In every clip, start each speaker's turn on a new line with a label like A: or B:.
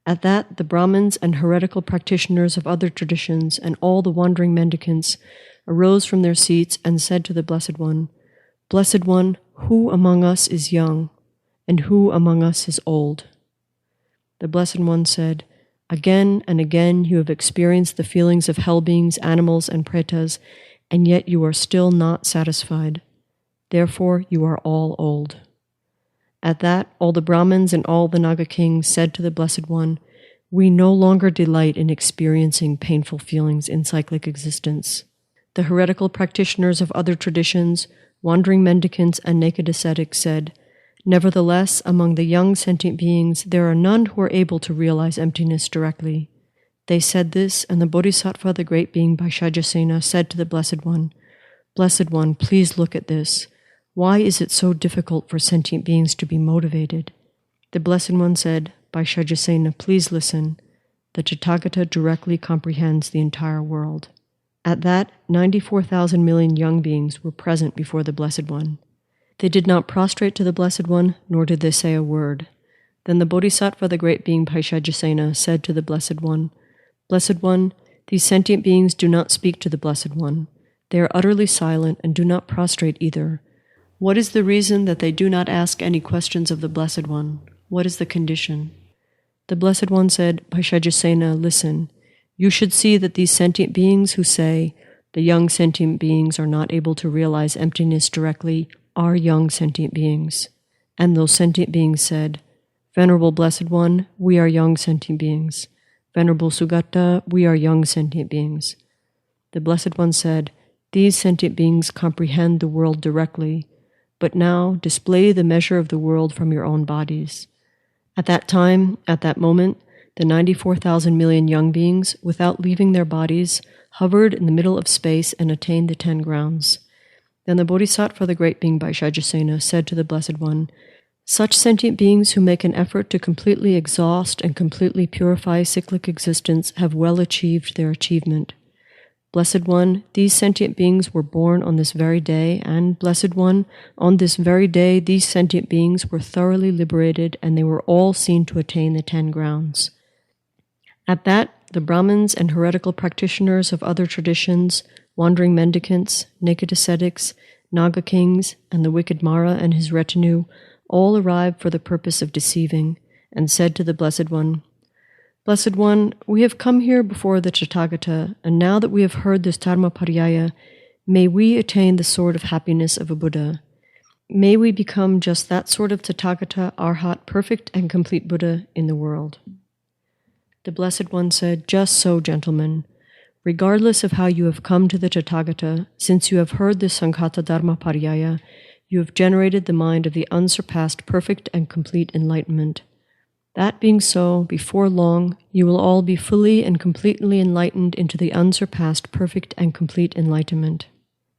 A: At that, the Brahmins and heretical practitioners of other traditions and all the wandering mendicants arose from their seats and said to the Blessed One, "Blessed One, who among us is young, and who among us is old?" The Blessed One said, "Again and again you have experienced the feelings of hell beings, animals, and pretas, and yet you are still not satisfied. Therefore you are all old." At that, all the Brahmins and all the Naga kings said to the Blessed One, "We no longer delight in experiencing painful feelings in cyclic existence." The heretical practitioners of other traditions, wandering mendicants, and naked ascetics said, "Nevertheless, among the young sentient beings, there are none who are able to realize emptiness directly." They said this, and the Bodhisattva, the great being Vaishajasena, said to the Blessed One, "Blessed One, please look at this. Why is it so difficult for sentient beings to be motivated?" The Blessed One said, "Vaishajasena, please listen. The Tathagata directly comprehends the entire world." At that, 94,000 million young beings were present before the Blessed One. They did not prostrate to the Blessed One, nor did they say a word. Then the Bodhisattva, the great being Vaishajasena, said to the Blessed One, "Blessed One, these sentient beings do not speak to the Blessed One. They are utterly silent and do not prostrate either. What is the reason that they do not ask any questions of the Blessed One? What is the condition?" The Blessed One said, "Vaishajasena, listen. You should see that these sentient beings who say, 'The young sentient beings are not able to realize emptiness directly,' are young sentient beings." And those sentient beings said, "Venerable Blessed One, we are young sentient beings. Venerable Sugata, we are young sentient beings." The Blessed One said, "These sentient beings comprehend the world directly, but now display the measure of the world from your own bodies." At that time, at that moment, the 94,000 million young beings, without leaving their bodies, hovered in the middle of space and attained the 10 grounds. Then the Bodhisattva, the great being Vaishajasena, said to the Blessed One, "Such sentient beings who make an effort to completely exhaust and completely purify cyclic existence have well achieved their achievement. Blessed One, these sentient beings were born on this very day, and, Blessed One, on this very day these sentient beings were thoroughly liberated, and they were all seen to attain the 10 grounds." At that, the Brahmins and heretical practitioners of other traditions, wandering mendicants, naked ascetics, Naga kings, and the wicked Mara and his retinue, all arrived for the purpose of deceiving, and said to the Blessed One, "Blessed One, we have come here before the Tathagata, and now that we have heard this Dharmapariyaya, may we attain the sword of happiness of a Buddha. May we become just that sort of Tathagata, Arhat, perfect and complete Buddha in the world." The Blessed One said, "Just so, gentlemen. Regardless of how you have come to the Tathagata, since you have heard this Sanghata Dharmapariyaya, you have generated the mind of the unsurpassed perfect and complete enlightenment. That being so, before long, you will all be fully and completely enlightened into the unsurpassed perfect and complete enlightenment."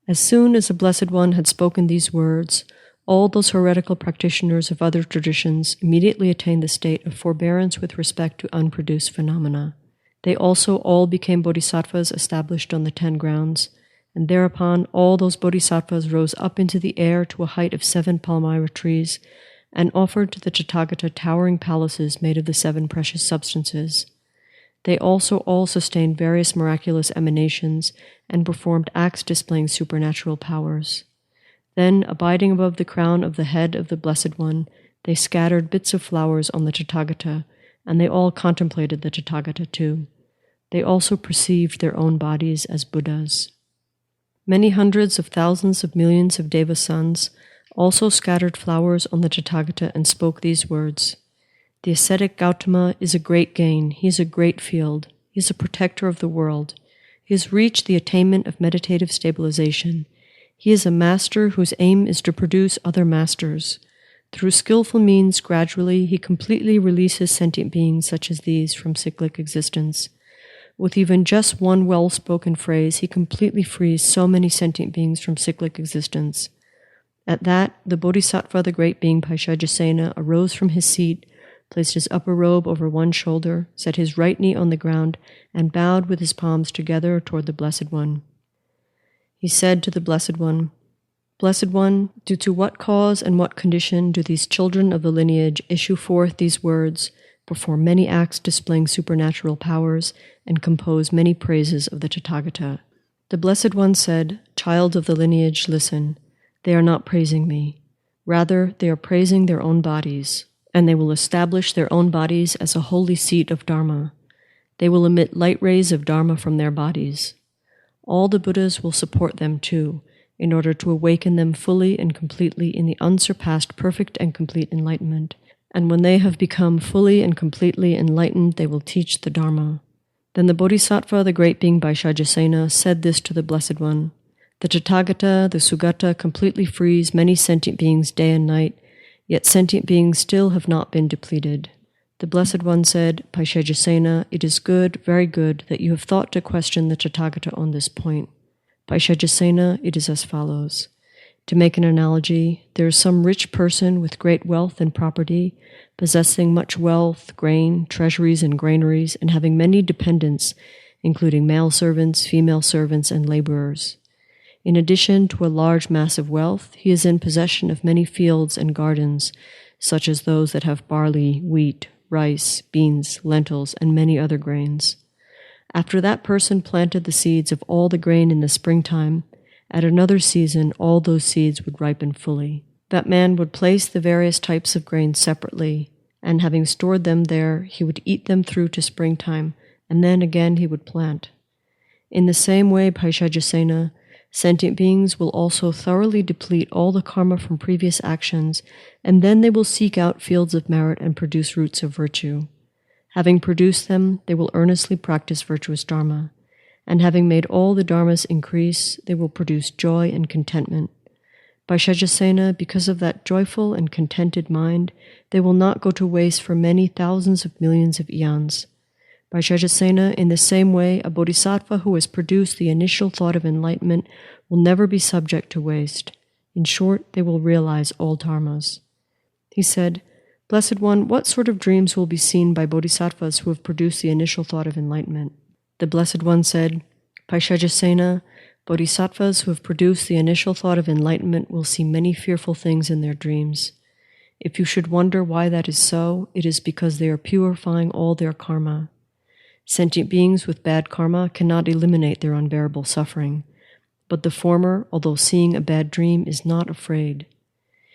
A: As soon as the Blessed One had spoken these words, all those heretical practitioners of other traditions immediately attained the state of forbearance with respect to unproduced phenomena. They also all became bodhisattvas established on the 10 grounds, and thereupon all those bodhisattvas rose up into the air to a height of 7 palmyra trees, and offered to the Tathagata towering palaces made of the 7 precious substances. They also all sustained various miraculous emanations, and performed acts displaying supernatural powers. Then, abiding above the crown of the head of the Blessed One, they scattered bits of flowers on the Tathagata, and they all contemplated the Tathagata too. They also perceived their own bodies as Buddhas. Many hundreds of thousands of millions of Deva sons also scattered flowers on the Tathagata and spoke these words: "The ascetic Gautama is a great gain, he is a great field, he is a protector of the world, he has reached the attainment of meditative stabilization, he is a master whose aim is to produce other masters. Through skillful means, gradually, he completely releases sentient beings such as these from cyclic existence. With even just one well-spoken phrase, he completely frees so many sentient beings from cyclic existence." At that, the Bodhisattva, the great being Vaishajasena, arose from his seat, placed his upper robe over one shoulder, set his right knee on the ground, and bowed with his palms together toward the Blessed One. He said to the Blessed One, "Blessed One, due to what cause and what condition do these children of the lineage issue forth these words, perform many acts displaying supernatural powers, and compose many praises of the Tathagata. The Blessed One said, "Child of the lineage, listen. They are not praising me. Rather, they are praising their own bodies, and they will establish their own bodies as a holy seat of Dharma. They will emit light rays of Dharma from their bodies. All the Buddhas will support them too, in order to awaken them fully and completely in the unsurpassed perfect and complete enlightenment. And when they have become fully and completely enlightened, they will teach the Dharma." Then the Bodhisattva, the great being Vaishajasena, said this to the Blessed One: "The Tathagata, the Sugata, completely frees many sentient beings day and night, yet sentient beings still have not been depleted." The Blessed One said, "Vaishajasena, it is good, very good, that you have thought to question the Tathagata on this point. Vaishajasena, it is as follows. To make an analogy, there is some rich person with great wealth and property, possessing much wealth, grain, treasuries, and granaries, and having many dependents, including male servants, female servants, and laborers. In addition to a large mass of wealth, he is in possession of many fields and gardens, such as those that have barley, wheat, rice, beans, lentils, and many other grains. After that person planted the seeds of all the grain in the springtime, at another season all those seeds would ripen fully. That man would place the various types of grain separately, and having stored them there, he would eat them through to springtime, and then again he would plant. In the same way, Vaishajasena, sentient beings will also thoroughly deplete all the karma from previous actions, and then they will seek out fields of merit and produce roots of virtue. Having produced them, they will earnestly practice virtuous dharma, and having made all the dharmas increase, they will produce joy and contentment. Vaishajasena, because of that joyful and contented mind, they will not go to waste for many thousands of millions of eons. Vaishajasena, in the same way, a bodhisattva who has produced the initial thought of enlightenment will never be subject to waste. In short, they will realize all dharmas. He said, "Blessed One, what sort of dreams will be seen by bodhisattvas who have produced the initial thought of enlightenment?" The Blessed One said, "Vaishajasena, bodhisattvas who have produced the initial thought of enlightenment will see many fearful things in their dreams. If you should wonder why that is so, it is because they are purifying all their karma. Sentient beings with bad karma cannot eliminate their unbearable suffering, but the former, although seeing a bad dream, is not afraid."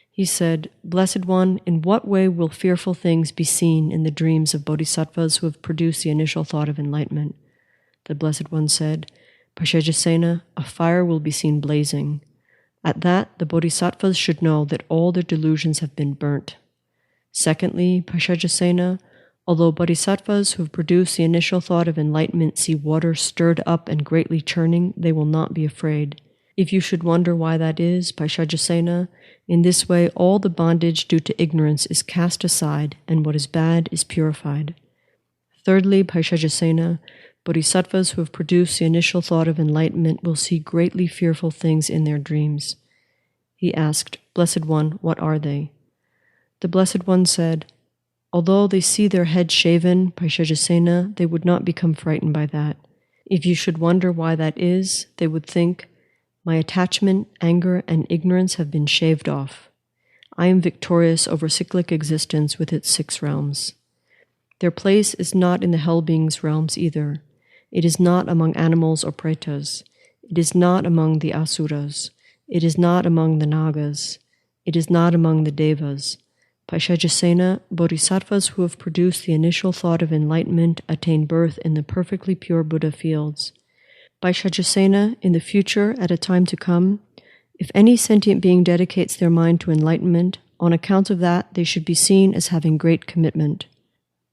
A: He said, "Blessed One, in what way will fearful things be seen in the dreams of bodhisattvas who have produced the initial thought of enlightenment?" The Blessed One said, "Vaishajasena, a fire will be seen blazing. At that, the bodhisattvas should know that all their delusions have been burnt. Secondly, Vaishajasena, although bodhisattvas who have produced the initial thought of enlightenment see water stirred up and greatly churning, they will not be afraid. If you should wonder why that is, Vaishajasena, in this way all the bondage due to ignorance is cast aside, and what is bad is purified. Thirdly, Vaishajasena, bodhisattvas who have produced the initial thought of enlightenment will see greatly fearful things in their dreams." He asked, "Blessed One, what are they?" The Blessed One said, "Although they see their heads shaven, Vaishajasena, they would not become frightened by that. If you should wonder why that is, they would think, 'My attachment, anger, and ignorance have been shaved off. I am victorious over cyclic existence with its 6 realms.' Their place is not in the hell beings' realms either. It is not among animals or pretas. It is not among the asuras. It is not among the nagas. It is not among the devas. Vaishajasena, bodhisattvas who have produced the initial thought of enlightenment attain birth in the perfectly pure Buddha fields. Vaishajasena, in the future, at a time to come, if any sentient being dedicates their mind to enlightenment, on account of that they should be seen as having great commitment.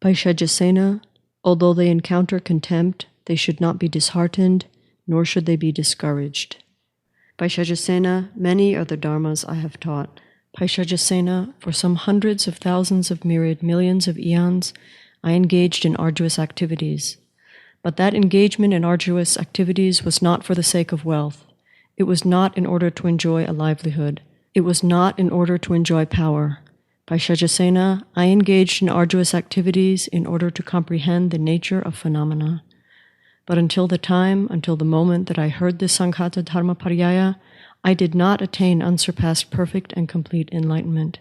A: Vaishajasena, although they encounter contempt, they should not be disheartened, nor should they be discouraged. Vaishajasena, many are the dharmas I have taught. Vaishajasena, for some hundreds of thousands of myriad millions of eons, I engaged in arduous activities. But that engagement in arduous activities was not for the sake of wealth. It was not in order to enjoy a livelihood. It was not in order to enjoy power. Vaishajasena, I engaged in arduous activities in order to comprehend the nature of phenomena. But until the moment that I heard the Sanghata Dharmapariyaya, I did not attain unsurpassed perfect and complete enlightenment.